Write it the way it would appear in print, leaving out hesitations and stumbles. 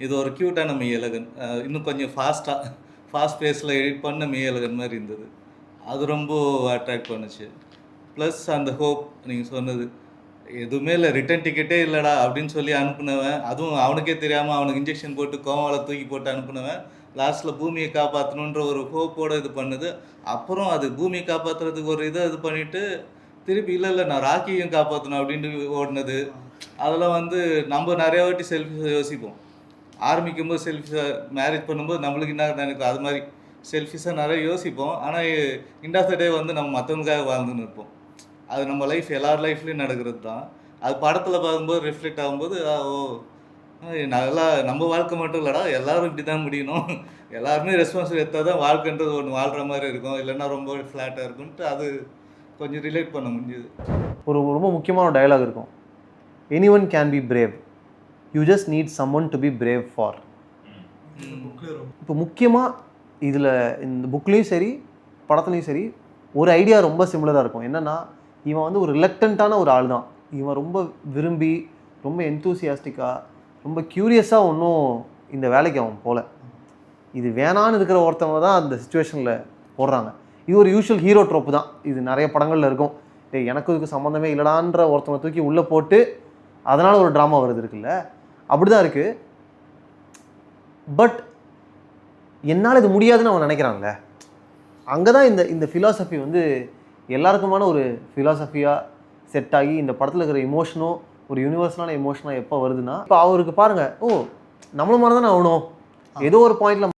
இது ஒரு க்யூட்டான மெய்யழகன். இன்னும் கொஞ்சம் ஃபாஸ்ட் பேஸில் எடிட் பண்ண மெய்யழகன் மாதிரி இருந்தது. அது ரொம்ப அட்ராக்ட் பண்ணுச்சு. ப்ளஸ் அந்த ஹோப் நீங்கள் சொன்னது. எதுவுமே இல்லை, ரிட்டர்ன் டிக்கெட்டே இல்லைடா அப்படின்னு சொல்லி அனுப்புனவன், அதுவும் அவனுக்கே தெரியாமல் அவனுக்கு இன்ஜெக்ஷன் போட்டு கோமாவில் தூக்கி போட்டு அனுப்புனவன், லாஸ்ட்டில் பூமியை காப்பாற்றணுன்ற ஒரு ஹோப்போடு இது பண்ணுது. அப்புறம் அது பூமியை காப்பாற்றுறதுக்கு ஒரு இது பண்ணிவிட்டு திருப்பி இல்லை நான் ராக்கியும் காப்பாற்றணும் அப்படின்ட்டு ஓடினது. அதெல்லாம் வந்து நம்ம நிறைய வாட்டி செல்ஃபிஷாக யோசிப்போம். ஆரம்பிக்கும்போது செல்ஃபிஷாக, மேரேஜ் பண்ணும்போது நம்மளுக்கு என்ன நினைக்கும் அது மாதிரி செல்ஃபிஷாக நிறைய யோசிப்போம். ஆனால் எண்ட் ஆஃப் த டே வந்து நம்ம மற்றவங்களுக்காக வாழ்ந்துன்னு இருப்போம். அது நம்ம லைஃப் எல்லார் லைஃப்லேயும் நடக்கிறது தான். அது படத்தில் பார்க்கும்போது ரிஃப்ளெக்ட் ஆகும்போது நல்லா நம்ம வாழ்க்கை மட்டும் இல்லைடா, எல்லோரும் இப்படி தான் முடியணும், எல்லாருமே ரெஸ்பான்சிபிள் எடுத்தால் தான் வாழ்க்கைன்றது ஒன்று வாழ்கிற மாதிரி இருக்கும், இல்லைன்னா ரொம்ப ஃப்ளாட்டாக இருக்கும்ட்டு அது கொஞ்சம் ரிலேட் பண்ண முடிஞ்சுது. ஒரு ரொம்ப முக்கியமான டயலாக் இருக்கும், anyone can be brave, you just need someone to be brave for. இப்போ முக்கியமாக இதில் இந்த புக்லேயும் சரி படத்துலையும் சரி ஒரு ஐடியா ரொம்ப சிமிலராக இருக்கும். என்னென்னா, இவன் வந்து ஒரு ரிலக்டண்ட்டான ஒரு ஆள் தான். இவன் ரொம்ப விரும்பி ரொம்ப என்தூசியாஸ்டிக்காக ரொம்ப க்யூரியஸாக ஒன்றும் இந்த வேலைக்கு அவன் போகல. இது வேணான்னு இருக்கிற ஒருத்தவங்க தான் அந்த சுச்சுவேஷனில் போடுறாங்க. இது ஒரு யூஷுவல் ஹீரோ ட்ரோப்பு தான். இது நிறைய படங்களில் இருக்கும். எனக்கு இதுக்கு சம்மந்தமே இல்லடான்ற ஒருத்தவங்க தூக்கி உள்ளே போட்டு அதனால் ஒரு ட்ராமா வருது இருக்குல்ல, அப்படி தான் இருக்குது. பட் என்னால் இது முடியாதுன்னு அவன் நினைக்கிறான்ல, அங்கே தான் இந்த ஃபிலாசபி வந்து எல்லாருக்குமான ஒரு ஃபிலாசபியாக செட் ஆகி இந்த படத்தில் இருக்கிற எமோஷனும் ஒரு யூனிவர்சலான எமோஷனாக எப்போ வருதுன்னா, இப்போ அவருக்கு பாருங்கள், நம்மள மாதிரி தானே ஆகணும், ஏதோ ஒரு பாயிண்டில்